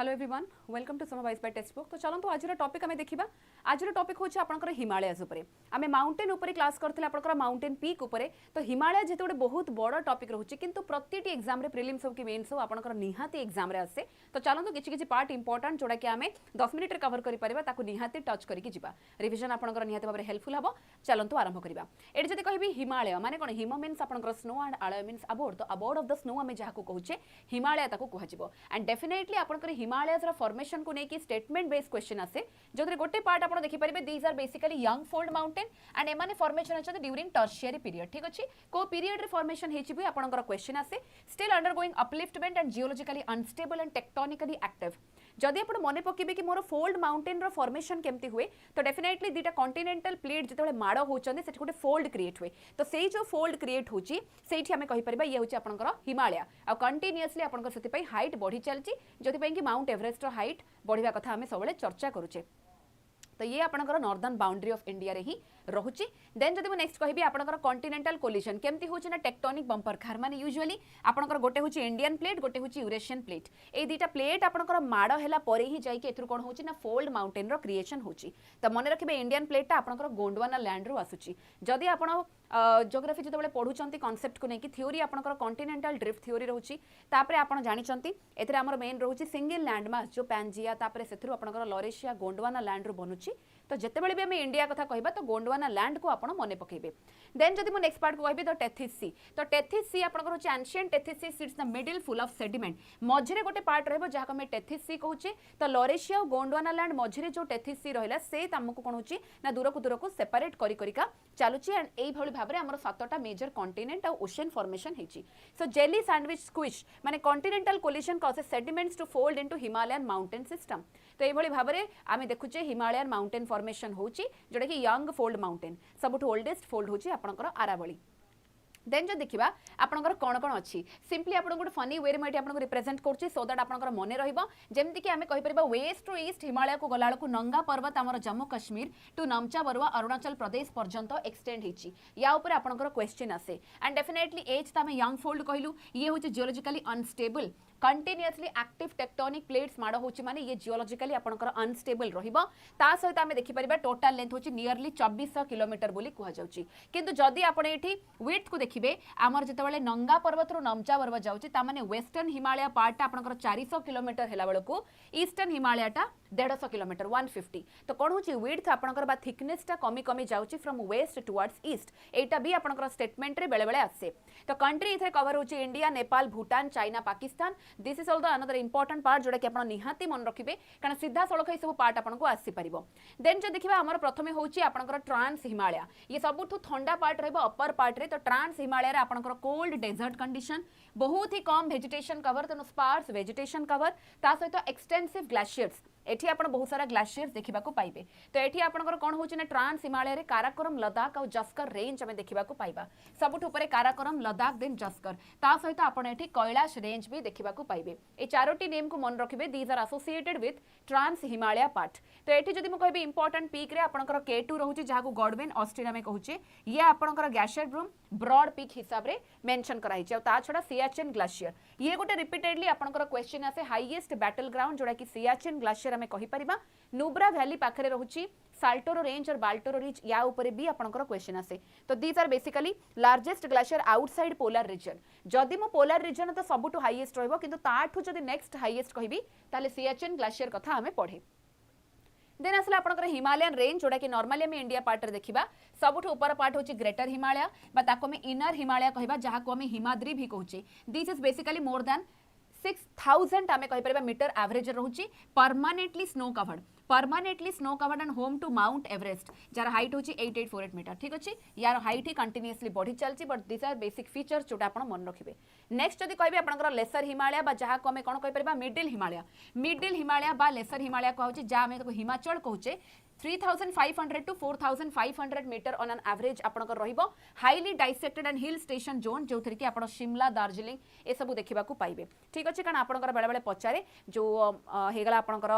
Hello everyone welcome to samwise by textbook. तो चलतो आज टॉपिक आम देखा। आज टॉपिक हूँ आपंकर हिमालयस उपर आम माउंटेन उपर क्लास करते आपंकर माउंटेन पीक उपर। तो हिमालय जेते गोटे बहुत बड़ टॉपिक रोचे किंतु प्रति एग्जाम प्रिलिम्स हो कि मेन्स हो आपंकर निहाती एग्जाम आसे। तो चलतो किसी पार्ट इंपोर्टेंट जोड़ा कि आम 10 मिनिट कवर कर निहाती टच करके जीवा रिविजन आपंकर निहाती भाव हेल्पफुल हम। चलतो आरंभ करवा। ये जब कहि हिमालय माने कौन हिम मीन्स आपंकर स्नो एंड आलय मीन्स अबोर्ड। तो अबोर्ड ऑफ द स्नो आम जहाँ कहे हिमालय कह एंड डेफिनेटली आपंकर हिमालयस फॉर्मेशन को लेकिन स्टेटमेंट बेस्ड क्वेश्चन आसे जो गोटे पार्ट आप देखिपारे these are basically young fold mountain and एमाने फॉर्मेशन अच्छा ड्यूरिंग टर्शियरी पीरियड। ठीक अच्छे को पीरियड रे फॉर्मेशन हेची भी आपनकर क्वेश्चन आसे still undergoing upliftment and geologically unstable and tectonically active. जदि आप मन पकेबे कि मोर फोल्ड माउंटेन रो फॉर्मेशन केमती हुए तो डेफिनेटली दुटा कॉन्टिनेंटल प्लेट जिते माड़ होचंदी सेठी गोटे फोल्ड क्रिएट हुए। तो सेई जो फोल्ड क्रिएट होची सेठी हमें कहि परिबा ये होची आपनकर हिमालय आ कंटीन्यूअसली आपनकर सेति पई हाइट बढ़ी चलची जोति पई कि माउंट एवरेस्ट रो हाइट बढ़िया कथा आम सब चर्चा करुचे। तो ये आपनकर नॉर्दर्न बाउंड्री ऑफ इंडिया रे ही रहुची। देन जदि नेक्स्ट कहबी आपनकर कॉन्टिनेंटल कोलिजन केमती होची ना टेक्टोनिक बम्पर खार माने यूजुअली आपनकर गोटे होची इंडियन प्लेट गोटे होची यूरेशियन प्लेट। ए दुटा प्लेट आपनकर माड़ हैला परे ही जाई के एथुर कोन होची ना फोल्ड माउंटेन रो क्रिएशन होची। तो मन रखिबे इंडियन प्लेटटा आपनकर गोंडवाना लैंड रो आसुची। जदि आपण जियोग्राफी जो पढ़ुंट कनसेप्ट को लेकिन थ्योरी आपनकर कॉन्टिनेंटल ड्रिफ्ट थ्योरी रोची। तापरे आपण जानिचंती एथिरे हमर मेन रोची सिंगल लैंडमास जो पैंजिया तापरे सेथुर आपनकर लॉरेशिया गोंडवाना लैंड रो बनुची। तो जितेबाला भी आम इंडिया कथा कहबा तो गोंडवाना लैंड को आपण मन पकेबे। देन जदि मो नेक्स्ट पार्ट को कहबी तो टेथिस सी। तो टेथिस सी आपनकर होची ancient Tethys sea sits the middle full of sediment मझिरे गोटे पार्ट रहबो जहा हम टेथिस सी कहूचे। तो लॉरेशिया और गोंडवाना लैंड मझिरे जो टेथिस सी रहला से हमको कोन होची ना दूर को सेपरेट करी करिका चालुची एंड एई भली भाबरे हमर सातटा मेजर कॉन्टिनेंट और ओशन फॉर्मेशन हेची। सो जेली सैंडविच स्क्विश माने continental collision causes sediments to fold into Himalayan mountain system. तो एई भली भाबरे आमे देखुचे हिमालयन माउंटेन फॉर्मेशन होची जोटा कि यंग फोल्ड माउंटेन सबुठ ओल्डेस्ट फोल्ड होची आपनकर आरावली। देन जो देखिबा आपनकर कोन कोन अछि सिंपली आपन गोटे फनी वे रे आपन रिप्रेजेंट करछि सो दैट आपनकर मने रहिबो। जेमति कि आमे कहि परिबा वेस्ट टू ईस्ट हिमालय को गलाळ को नंगा पर्वत हमर जम्मू कश्मीर टू नमचा बरुआ अरुणाचल प्रदेश पर्यंत एक्सटेंड हिची। या ऊपर आपनकर क्वेश्चन आसे एंड डेफिनेटली एज त यंग फोल्ड कहलु ये होछि geologically unstable continuously active tectonic plates माड़ होची माने ये जियोलॉजिकली आपनकर अनस्टेबल रहिबो। ता सहित आमे देखि परिबा टोटल लेंथ होची नियरली 2400 किलोमीटर बोली कहआ जाउची। किंतु जदी आपण एठी विड्थ को देखिबे आमर जेतेबेले नंगा पर्वत रो नमचा पर्वत जाउची ता माने वेस्टर्न हिमालय पार्ट आपनकर 400 किलोमीटर हेला बेलको ईस्टर्न हिमालयटा 150 किलोमीटर 150। तो कोन होची विड्थ आपनकर बा थिकनेसटा कमी कमी जाउची फ्रॉम वेस्ट टुवर्ड्स ईस्ट। एटा भी आपनकर स्टेटमेंट रे बेले बेले आसे। तो कंट्री इथे कवर होची India Nepal Bhutan China Pakistan. This is also another important part जोड़ा कि आपण निहाती मन रखिबे कारण सीधा सड़क ए सब पार्ट आपन को आसी परिबो। देन जो देखिबा हमर प्रथमे होची आपनकर ट्रांस हिमालय ये सबुठु ठंडा पार्ट रहबो अपर पार्ट रे। तो ट्रांस हिमालय रे आपनकर कोल्ड डेजर्ट कंडीशन बहुत ही कम वेजिटेशन कवर तेनो स्पार्स वेजिटेशन कवर ता सहित एक्सटेंसिव ग्लेशियर्स एठी आपण बहुत सारा ग्लेशियर्स देखिबा को पाइबे। तो एठी आपनकर कोन होची ना ट्रांस हिमालय रे काराकोरम लद्दाख और जस्कर रेंज हमें देखिबा को पाइबा। सबुठ ऊपर काराकोरम लद्दाख देन जस्कर ता सहित आपण एठी कैलाश रेंज भी देखिबा को पाइबे। ए चारोटी नेम को मन रखिबे these are associated with trans Himalaya part. तो एठी जदि म कहबी इंपोर्टेंट पीक रे आपनकर K2 रहउची जहा को गॉडविन ऑस्ट्रेलिया में कहूचे ये आपनकर ग्लेशियर ब्रूम ब्रॉड पीक हिसाब रे मेंशन कराई छै। ता छडा सियाचिन ग्लेशियर ये गोटे रिपीटेडली आपनकर क्वेश्चन आसे हाईएस्ट बैटल ग्राउंड जोड़ा कि सियाचिन ग्लेशियर हमें कहि परिबा। नुब्रा वैली पाखरे रहउची साल्टोरो रेंज और बाल्टोरो रिज या ऊपर भी आपनकर क्वेश्चन आसे। तो these are basically largest glacier outside polar region. जदि मो पोलर रीजन तो सबुठु हाईएस्ट रहबो किंतु ताठु जदि नेक्स्ट हाईएस्ट कहबी ताले सियाचिन ग्लेशियर कथा हमें पढे। देन आसला आपनकर हिमालयन रेंज जोड़ा कि नॉर्मली हम इंडिया पार्ट रे देखिबा सबुठ ऊपर पार्ट होची ग्रेटर हिमालय बा ताको में इनर हिमालय कहबा जहा को हम हिमाद्री भी कहूचे। This is basically more than 6000 आमे कहि परबा मीटर एवरेज रहउची permanently snow covered and home to Mount Everest जार हाइट होची 8848 मीटर। ठीक अछि यार हाइट ही कंटिन्यूअसली बढ़ी चलची but this are basic features जोटा आपण मन रखिबे। नेक्स्ट जदि कहबे आपनकर लेसर हिमालय बा जहा को हमें कोन कहि परबा मिडिल हिमालय बा लेसर हिमालय कहउची जहा हमें हिमाचल कहउचे 3500 to 4500 metre on an average आपनकर रहिबो। Highly dissected and hill station zone जो थरी कि आपण शिमला दार्जिलिंग ए सब देखिबा को पाइबे। ठीक अछि कारण आपनकर बेले बेले पचारे जो हेगला आपनकर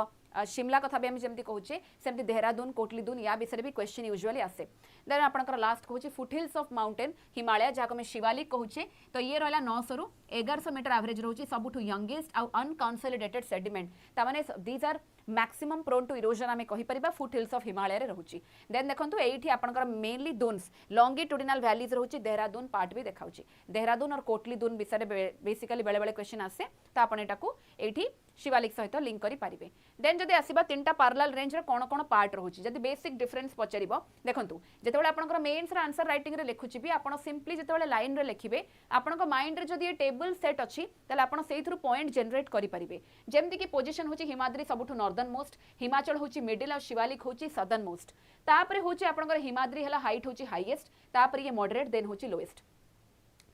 शिमला कथा भी आम जमी कहूचे सेमती देहरादून कोटलीदून या विषय भी क्वेश्चन यूजुअली आसे देन आपंकर लास्ट कहूँ फुटहिल्स ऑफ माउंटेन हिमालय जहाँ आम शिवालिक कहूचे तो ये रहा 900 रू 1100 मीटर एवरेज रोचे सबुठ यंगेस्ट आउ अनकनसोलिडेटेड सेडिमेंट तामाने these are maximum prone to erosion आम कहीपर फुटहिल्स ऑफ हिमालय रोचे देन देखो ये आपंकर मेनली दोन्स लॉन्गिट्यूडिनल वैलीज रोचे देहरादून पार्ट भी देखा देहरादून और कोटलीदून विषय बेसिकली बेले बेले क्वेश्चन आसे तो आपको ये शिवालिक सहित लिंक करेंगे देन जब आसवा 3टा पार्लाल रेंज कौन कौन पार्ट रोचे जब बेसिक डिफरेन्स पचार देखो जो आपंकर मेन्स आंसर रईटिंग लिखुची भी आप सिंपली जो लाइन रे लिखिए आपंक माइंड रे जब ये टेबल सेट अच्छी से पॉइंट जनरेट करेंगे जमती कि पोजिशन हूँ हिमाद्री सबुठ नॉर्दर्न मोस्ट हिमाचल हूँ मिडिल और शिवालिक हूँ सदर्न मोस्ट तापर हूँ आपंकर हिमाद्री है हाइट हूँ हाइएस्ट तापर ये मॉडरेट देन हूँ लोएस्ट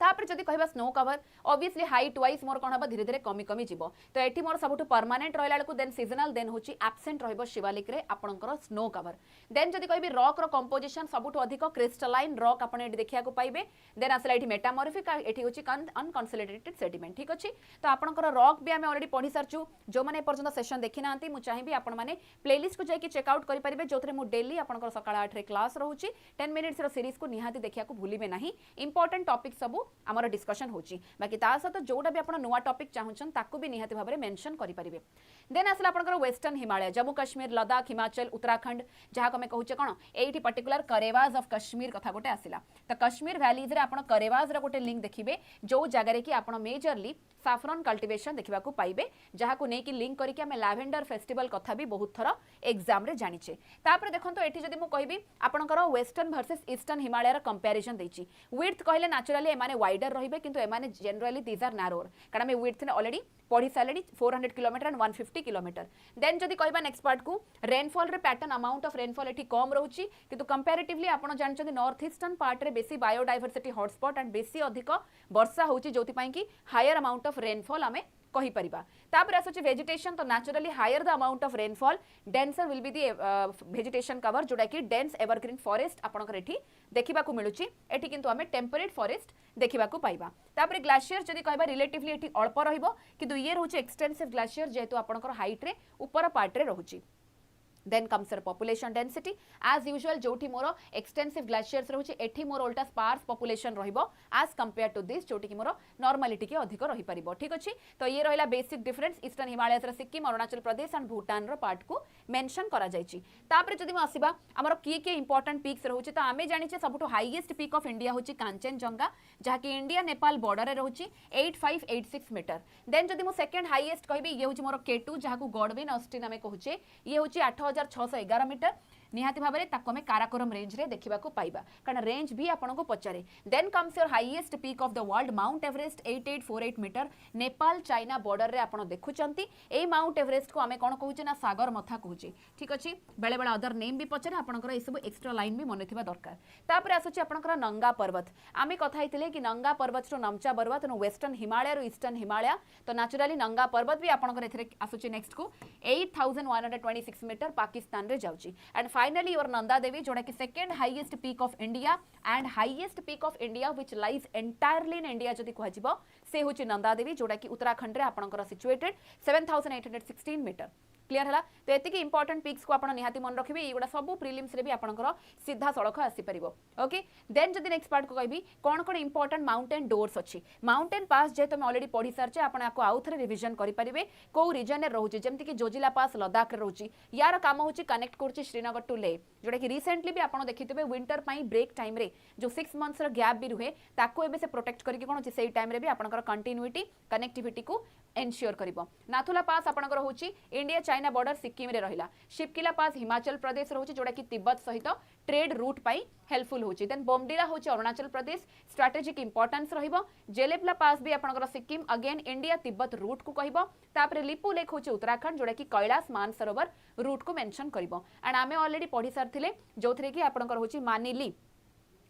तापर जदि कहबा snow cover obviously height wise more कौन हम धीरे धीरे कमी कमी जीव तो ये मोर सब परमानेंट रहा बेलू देन सीजनाल देन हूँ एब्सेंट रही शिवालिक आपंकर स्नो कवर देन जदि कह रॉक रो कंपोजिशन सबुठ अधिक क्रिस्टलाइन रॉक आप देखा पाइबे देन आसला ये मेटामॉर्फिक ये हूँ अनकनसोलिडेटेड सेडिमेंट ठीक अच्छे तो आपंकर रॉक भी आम ऑलरेडी पढ़ी सारचु जो मैंने पर्यटन सेशन देखी ना मुझे चाहिए आपण मैंने प्लेलिस्ट को जाकि चेकआउट करेंगे जो मुझे डेली आपंकर सका 8 क्लास रोचे 10 मिनिट्स सीरीज को निहाती देखा भूलिए ना इंपोर्टेंट टॉपिक सब आमर डिस्कशन होची बाकी ता सहित जोटा भी आप नुआ टॉपिक चाहूछन ताकू भी निहाती भाव में मेंशन करेंगे देन आसला आपंकर वेस्टर्न हिमालय जम्मू काश्मीर लद्दाख हिमाचल उत्तराखंड जहाँ आम कहूचे कौन ये पर्टिकुलर करेवाज ऑफ कश्मीर कथा गोटे आसला तो कश्मीर वैलीज रे आपन करेवाज रा गोटे लिंक देखिए जो जगह कि आप मेजरली साफरन कल्टिवेशन देखा पाइबे जहाँ को लेकिन लिंक करके आम लैवेंडर फेस्टिवल कथा भी बहुत थर एग्जाम रे जानिचे तापर देखो ये जब मुझे कहबी आपंकर western versus eastern Himalaya comparison देछि विड्थ कहले नेचुरली एमाने वाइडर रहिबे किंतु एमाने जनरली दीज आर नारोर कारण आम विड्थ ऑलरेडी पढ़ी सारे 400 किलोमीटर एंड 150 किलोमीटर देन जदि कहबा नेक्स्ट पार्ट को रेनफॉल रे पैटर्न अमाउंट ऑफ रेनफॉल एठी कम रहउची किंतु कंपैरेटिवली आपण जानछन नॉर्थ ईस्टर्न पार्ट रे बेसी बायोडायवर्सिटी हॉटस्पॉट एंड बेसी अधिक वर्षा होउची जोति पई कि हायर अमाउंट ऑफ रेनफॉल आमे कही परिबा तापर आसुची वेजिटेशन तो naturally higher the amount of rainfall denser will be the vegetation cover जोटा कि डेंस एवरग्रीन फॉरेस्ट आपनकर एठी देखिबा को मिलुची एठी किंतु आमे टेम्परेट फॉरेस्ट देखिबा को पाइबा तापर ग्लेशियर जदि कहबा रिलेटिवली एठी अल्प रहिबो किंतु ये रहउची एक्सटेंसिव ग्लेशियर जेहेतु आपनकर हाइट रे ऊपर पार्ट रे रहउची then comes population density as usual जोठी मोर एक्सटेंसिव ग्लेशियर्स रहउची एठी मोर उल्टा स्पार्स पॉपुलेशन रहिबो एज कंपेयर टू दिस जोठी कि मोर नॉर्मलिटी के अधिक रही परिबो ठीक अछि तो ये रहिला बेसिक डिफरेंस ईस्टर्न हिमालयस रा Sikkim Arunachal Pradesh and Bhutan row part को मेंशन करा जायछि तापर जदि म आसीबा हमर के इंपोर्टेंट पीक्स रहउची तो आमे जानिछे सबटो हाईएस्ट पीक ऑफ इंडिया होची कांचनजंगा जहा कि इंडिया नेपाल बॉर्डर रे रहउची 8586 मीटर देन जदि म सेकंड हाईएस्ट कहबी ये होची मोर K2 जहा को गॉडविन ऑस्टिन आमे कहूचे ये होची 8611 मीटर निहाती भाव में आम काराकोरम रेंज रे देखा पाइबा कारण रेंज भी आपको पचारे then comes your highest peak of the world Mount Everest 8848 metre Nepal China border रे आपन देखुचंती ए माउंट एवरेस्ट को आमे कोन कहूचे ना सागर मथा कहूचे ठीक अछि बेले बेले अदर नेम भी पचारे आपनकर ए सब एक्स्ट्रा लाइन भी मन थिबा दरकार तापर आसुची आपनकर नंगा पर्वत आमे कथा हितले कि नंगा पर्वत रो नमचा पर्वत नो वेस्टर्न हिमालय रो ईस्टर्न हिमालय तो नेचुरली नंगा पर्वत भी आपनकर एथरे आसुची नेक्स्ट को 8126 मीटर पाकिस्तान रे जाउची and finally your Nanda Devi जोड़ा कि second highest peak of India and highest peak of India which lies entirely in India जदि कहजिबो से होची नंदा देवी जोड़ा कि उत्तराखंड रे आपनकर सिचुएटेड 7816 मीटर क्लियर है तो ये इंपोर्टेंट पिक्स को आपन निहाती मन रखिबे एगुडा सब प्रीलिम्स रे भी आपनकर सीधा सड़क आसी परिबो ओके देन जदि नेक्स्ट पार्ट को कहबी कोन कोन इंपोर्टेंट माउंटेन डोर्स अछि माउंटेन पास जे तुम ऑलरेडी पढ़ी सारचे आपन आको आउथरे रिवीजन करि परिबे को रीजन रे रहउची जेमति कि जोजिला पास लद्दाख रे रहउची यार काम होची कनेक्ट करची श्रीनगर टू लेह जोटा कि रिसेंटली भी आपन देखिथिबे विंटर पई ब्रेक टाइम रे जो 6 मंथ्स रो गैप भी रुहे ताको एबे से प्रोटेक्ट करके कोन अछि सेही टाइम रे भी आपनकर कंटिन्यूटी कनेक्टिविटी को एनश्योर करिवो नाथुला पास आपनकर होची इंडिया चाइना बॉर्डर सिक्किम रे रहिला शिपकिला पास हिमाचल प्रदेश रहउची जोटा कि तिब्बत सहित ट्रेड रूट पाई हेल्पफुल होची देन बोमडिला होची अरुणाचल प्रदेश स्ट्रेटेजिक इंपोर्टेंस रहिबो जेलेपला पास भी आपनकर Sikkim again India Tibet route को कहबो तापर लिपु लेक होची उत्तराखंड जोटा कि कैलाश मानसरोवर रूट को मेंशन करिवो एंड आमे ऑलरेडी पढ़ी सारथिले जोथरे कि आपनकर होची मानिली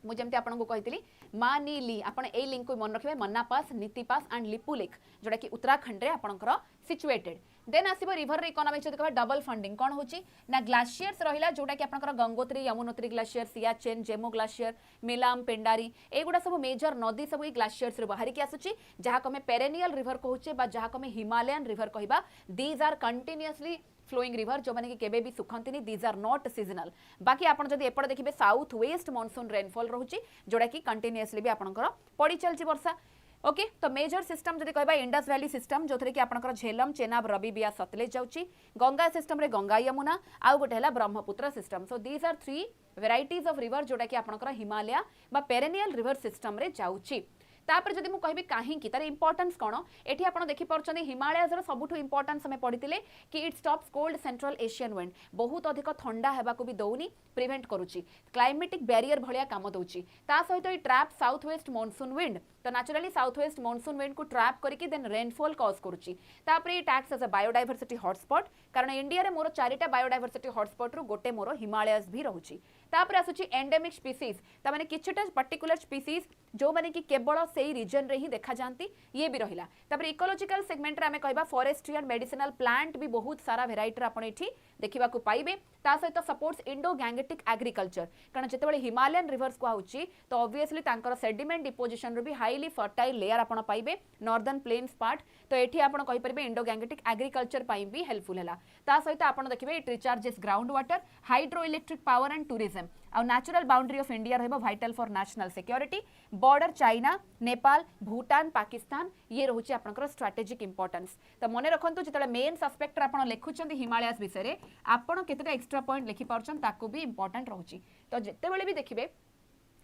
मुझे आपको कही मानिली आप लिंक को मन रखिए मन्ना पास नीति पास एंड लिपु लेक जोटा कि उत्तराखंड रे आपनकर सिचुएटेड देन आसीबो रिवर इकोनॉमिक जदि कहबा डबल फंडिंग कोन होची ना ग्लेशियर्स रहिला जोटा कि आपनकर गंगोत्री यमुनोत्री ग्लेशियर सियाचेन जेमो ग्लेशियर मिलाम पेंडारी एगुडा सब मेजर नदी सब ई ग्लेशियर्स रे बाहरी के आसुची जहा कमे पेरेनियल रिवर कहूचे बा जहा कमे हिमालयन रिवर कहबा these are continuously flowing river जो माने कि केबे भी सुखंतिनी दीज आर नॉट सीजनल बाकी आपण जदि एपड़ देखिबे साउथ वेस्ट मॉनसून रेनफॉल रहउची जोडा कि कंटीन्यूअसली भी आपनकर पड़ी चलची वर्षा ओके तो मेजर सिस्टम जदि कहबा इंडस वैली सिस्टम जो थरे कि आपनकर झेलम चेनाब रवि बिया सतलेज जाउची गंगा सिस्टम रे गंगा यमुना आउ गोटे हला Brahmaputra system so these are 3 varieties of river जोडा कि आपनकर हिमालय बा पेरेनियल रिवर सिस्टम रे जाउची तापर जदि मु कहबी काहेकि तार इंपोर्टेंस कोन एठी आपण देखि परछनी हिमालयस रो सबुठु इंपोर्टेंस हमें पढितिले कि it stops cold central Asian wind बहुत अधिक ठंडा हेबा को भी दउनी प्रिवेंट करूची क्लाइमेटिक बैरियर भलिया काम दउची ता सहित ई trap south west monsoon wind तो naturally south west monsoon wind को ट्रैप करके देन रेनफॉल कॉज करूची तापर ई टैक्स एज अ बायोडायवर्सिटी हॉटस्पॉट कारण इंडिया रे मोर चारिटा बायोडायवर्सिटी हॉटस्पॉट रु गोटे मोर हिमालयस भी रहउची तापर आसुची एंडेमिक स्पीसीज ता माने किछटा पर्टिकुलर स्पीसीज जो माने कि केवल सेही रीजन रे ही देखा जानती ये भी रहिला तापर इकोलॉजिकल सेगमेंट रे हमें कहबा फॉरेस्ट्री एंड मेडिसिनल प्लांट भी बहुत सारा वेराइटी आपण एठी देखिबा को पाइबे ता सहित सपोर्ट्स इंडो गैंगेटिक एग्रीकल्चर कारण जेतेबेले हिमालयन रिवर्स को आउची तो ऑब्वियसली तांकर सेडिमेंट डिपोजिशन रो भी हाईली फर्टाइल लेयर आपण पाइबे नॉर्दर्न प्लेन्स पार्ट तो एठी आपण कहि परबे इंडो गैंगेटिक एग्रीकल्चर पाई भी हेल्पफुल हला ता सहित आपण देखिबे it recharges ground water hydro electric power and tourism आ नेचुरल बाउंड्री ऑफ इंडिया रहबो vital for national security border China Nepal Bhutan Pakistan ये रहउची आपनकर स्ट्रेटेजिक इंपोर्टेंस तो मने रखंतु जेतले मेन सस्पेक्ट आपण लेखुचंदी हिमालयस विषय रे आपण केतेटा एक्स्ट्रा पॉइंट लिखि पारछन ताको भी इंपोर्टेंट रहउची तो जेतेबेले भी देखिबे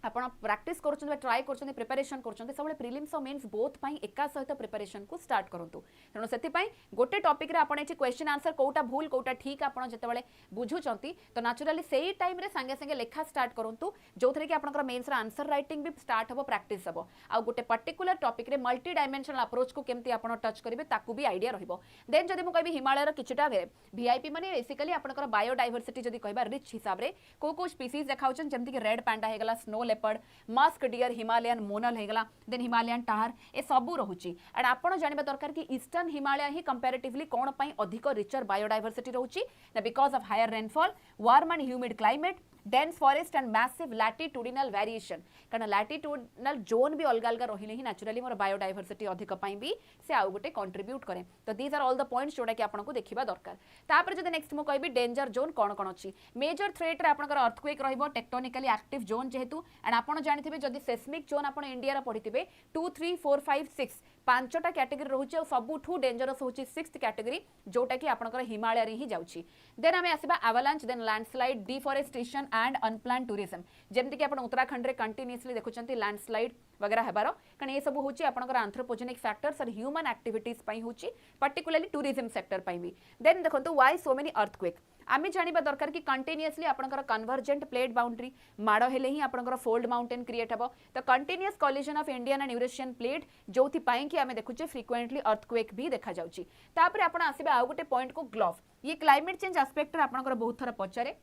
आपण प्रैक्टिस करूछन ट्राई करूछन प्रिपरेशन करूछन सबले प्रीलिम्स और मेंस बोथ पई एका सहित प्रिपरेशन को स्टार्ट करंतु तेनो सेति पई गोटे टॉपिक रे आपण एठी क्वेश्चन आंसर कोटा भूल कोटा ठीक आपण जेतेबेले बुझुचंती तो नेचुरली सेही टाइम रे संगे संगे लेखा स्टार्ट करंतु जोथरे कि आपनकर मेंस रा आंसर राइटिंग भी स्टार्ट हबो प्रैक्टिस हबो आ गोटे पर्टिकुलर टॉपिक रे मल्टी डायमेंशनल अप्रोच को केमती आपण टच करिवे ताकू भी आईडिया रहिबो देन जदि मु कहबी हिमालय रा किछटा वीआईपी माने बेसिकली आपनकर बायोडायवर्सिटी जदि कहबा रिच हिसाब रे को स्पीसीज देखाउछन जेमति कि रेड पैंडा हेगला snow leopard musk deer Himalayan monal हेगला देन हिमालयन टार ए सबू रहउची एंड आपण जानिबा दरकार कि ईस्टर्न हिमालय ही कंपैरेटिवली कोन पई अधिक रिचर बायोडायवर्सिटी रहउची ना because of higher rainfall warm and humid climate dense forest and massive latitudinal variation कारण लैटिट्यूडिनल जोन भी अलग अलग रहिले ही नेचुरली मोर बायोडायवर्सिटी अधिक पई भी से आउ गोटे कंट्रीब्यूट करे तो these are all the points जोडा कि आपन को देखिबा दरकार तापर जदि नेक्स्ट मु कहबी डेंजर जोन कोन कोन अछि मेजर थ्रेट रे आपनकर अर्थक्वेक रहइबो टेक्टोनिकली एक्टिव जोन जेहेतु एंड आपन जानिथिबे जदि सेस्मिक जोन आपन इंडिया रा पढिथिबे 2 3 4 5 6 पांचटा कैटेगरी रहउची सबुठू डेंजरस होची 6th कैटेगरी जोटा कि आपनकर हिमालय रे ही जाउची देन हमें आसीबा avalanche then landslide deforestation and unplanned tourism जेमति कि आपण उत्तराखंड रे कंटीन्यूअसली देखुचंती लैंडस्लाइड वगैरह हेबारो कारण ये सब होची आपनकर एंथ्रोपोजेनिक फैक्टर्स और ह्यूमन एक्टिविटीज पई होची पर्टिकुलरली टूरिज्म सेक्टर पई भी देन देखंतु व्हाई सो मेनी अर्थक्वेक आमे जानिबा दरकार कि कंटीन्यूअसली आपनकर कन्वर्जेंट प्लेट बाउंड्री माडो हेले ही आपनकर फोल्ड माउंटेन क्रिएट हबो तो continuous collision of Indian and Eurasian plate जोथि पई कि आमे देखुचे फ्रीक्वेंटली अर्थक्वेक भी देखा जाउची तापर आपण आसीबा आ गोटे पॉइंट को ग्लोव ये क्लाइमेट चेंज एस्पेक्ट रे आपनकर बहुत थरा पचारे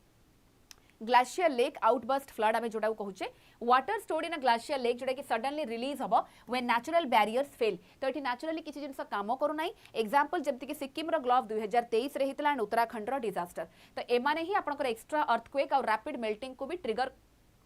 ग्लेशियर लेक आउटबर्स्ट फ्लड आमे जोडा कहूचे water stored in a glacier lake जोडा कि सडनली रिलीज हबो व्हेन नेचुरल बैरियर्स फेल तो एठी नेचुरली किछि जिंस काम करू नाही एग्जांपल जेमति कि सिक्किम रो ग्लोव 2023 रे हितला एंड उत्तराखंड रो डिजास्टर तो एमाने ही आपनकर एक्स्ट्रा अर्थक्वेक और रैपिड मेल्टिंग को भी ट्रिगर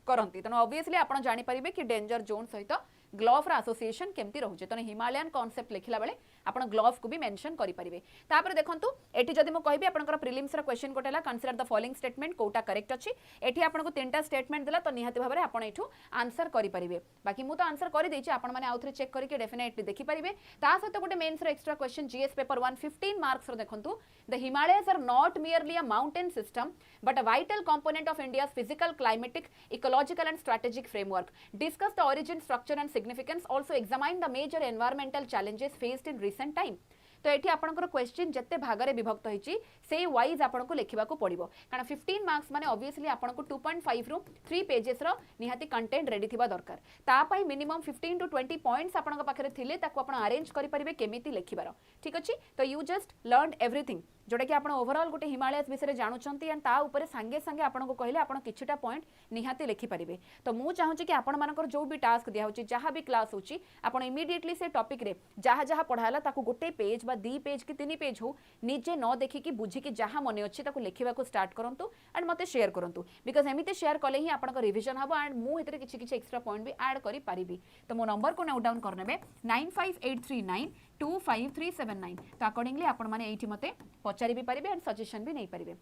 करंती तो ऑब्वियसली आपण जानि परिबे कि डेंजर जोन सहित ग्लोव रा एसोसिएशन केमती रहउचे तो हिमालयन कांसेप्ट लिखिला बेले आपण ग्लोव को भी मेंशन करि परिबे तापर देखंतु एठी जदि म कहबी आपनकर प्रीलिम्स रा क्वेश्चन कोटेला कंसीडर द फॉलोइंग स्टेटमेंट कोटा करेक्ट अछि एठी आपण को तीनटा स्टेटमेंट देला तो निहाती भाबरे आपण एठू आंसर करि परिबे बाकी मु तो आंसर करि दैछि आपण माने आउथरे चेक करि के डेफिनेटली देखि परिबे ता सहित गोटे मेंस रा extra question GS paper 1 15 marks रो देखंतु the Himalayas are not merely a mountain system but a vital component of India's physical climatic ecological and strategic framework discuss the origin structure and significance also examine the major environmental challenges faced in recent time तो एठी आपनकर question जत्ते भागरे विभक्त होईची से wise आपनको लेखिबा को पड़िबो कारण 15 marks माने obviously आपनको 2.5 रु 3 पेजेस रो निहाती कंटेंट रेडी थिबा दरकार ता पई मिनिमम 15 टू 20 पॉइंट्स आपनका पाखरे थिले ताको आपण अरेंज करि परिबे केमिति लेखिबार ठीक अछि तो यू जस्ट लर्न एवरीथिंग जोटा कि आपण ओवरऑल गोटे हिमालयस विषय जानुचंती एंड ता ऊपर संगे संगे आपनको कहले आपण किछटा पॉइंट निहाती लेखि परिबे तो मु चाहूची कि आपण मानकर जो भी टास्क दिया होची जहां भी क्लास होची आपण इमीडिएटली से टॉपिक रे जहां जहां पढाला ताको गोटे पेज बा 2 पेज कि 3 पेज हो निजे न देखि कि बुझी कि जहां मने अछि ताको लेखिबा को स्टार्ट करंतु एंड मते शेयर करंतु बिकॉज़ एमिते शेयर कले ही आपनको रिवीजन हबो एंड मु हेतरे किछि किछि एक्स्ट्रा पॉइंट भी ऐड करि परिबी तो मो नंबर को नोट डाउन करनेबे 95839 25379 तो अकॉर्डिंगली आपण माने एठी मते पचारि भी परिबे एंड सजेशन भी नै परिबे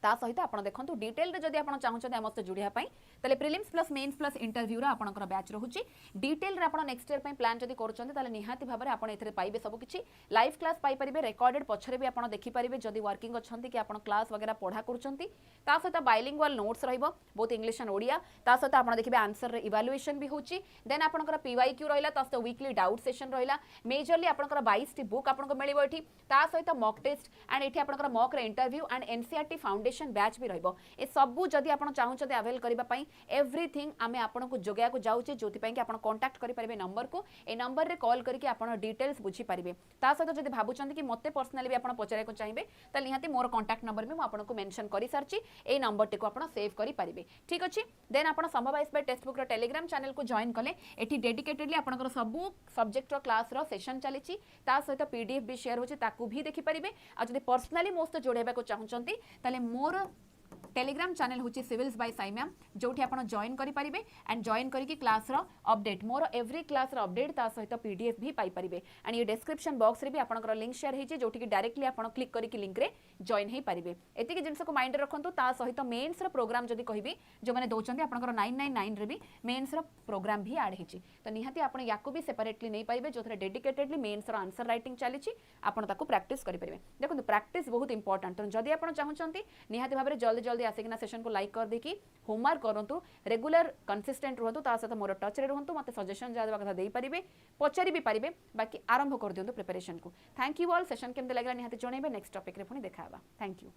ता सहित आप देखो डिटेल जदि आप चाहते आम सहित जुड़ाई तेल prelims plus mains plus interview आपंकर बैच रोचे डिटेल आप नेक्स्ट ईयर प्लान जब कर निहाती भाव में आपड़ पाइबे सबकि लाइव क्लास पाइपर रेकर्डेड पछरे भी आप देखिपारे जदि वर्किंग अच्छा कि आप क्लास वगैरह पढ़ा कर सहित बाइलिंगुअल नोट्स बहुत इंग्लिश एंड ओडिया सहित आप देखिए आंसर इवालुएशन भी होची देन आपंकर पीवाईक्यू रहा सहित वीकली डाउट सेशन रहा मेजरली आपंकर 22 टी बुक आपको मिले ये सहित मॉक टेस्ट एंड ये आपंकर mock interview and NCERT foundation batch भी रहिबो ए सबू जदि आपण चाहूछते अवेल करबा पई एवरीथिंग आमे आपण को जोगया को जाउचे जोति पई कि आपण कांटेक्ट करि परिबे नंबर को ए नंबर रे कॉल करके आपण डिटेल्स बुझी परिबे ता सहित जदि भाबुचंती कि मते पर्सनली भी आपण पचारे को चाहिबे त निहाती मोर कांटेक्ट नंबर भी म आपण को मेंशन करि सारची ए नंबर टी को आपण सेव करि परिबे ठीक अछि देन आपण संभव एक्सपर्ट टेक्स्ट बुक रो टेलीग्राम चैनल को जॉइन कले एठी डेडिकेटेडली आपनकर सबू सब्जेक्ट रो क्लास रो सेशन चलीची ता सहित पीडीएफ भी शेयर होची ताकू भी देखि परिबे आ जदि पर्सनली मोस्ट जोड़ेबा को चाहूचंती ताले मोर टेलीग्राम चैनल हूँ सिविल्स बाय साई मैम जो जॉइन करेंगे एंड जॉइन करके क्लास रो अपडेट मोर एवरी क्लास रो अपडेट ता सहित पीडीएफ भी पाई परिबे एंड ये डिस्क्रिप्शन बॉक्स रे भी आपनकर लिंक शेयर होइछे जोठी कि डायरेक्टली आपण क्लिक करके लिंक रे जॉइन हे परिबे एतिके जिंस को माइंड रखंतु ता सहित मेंस रो प्रोग्राम जदी कहिबी जो माने दोचंती आपनकर 999 रे भी मेंस रो प्रोग्राम भी ऐड हिची तो निहाती आपण याको भी सेपरेटली नै परिबे जोथरे डेडिकेटेडली मेंस रो आंसर राइटिंग चलीची आपण ताको प्रैक्टिस करि परिबे देखंतु प्रैक्टिस बहुत इंपोर्टेंट तो जदी आपण चाहउचंती निहाती भाबरे जल्दी जल्दी आसिकना सेशन को लाइक कर देकी होमवर्क करंतु रेगुलर कंसिस्टेंट रहंतु ता सहित मोर टच रे रहंतु मते सजेशन जा देबा कथा देई परिबे पचारि भी परिबे बाकी आरंभ कर दियंतु प्रिपरेशन को थैंक यू ऑल सेशन केमते लागला निहाती जणैबे नेक्स्ट टॉपिक रे पुनी देखाबा थैंक यू।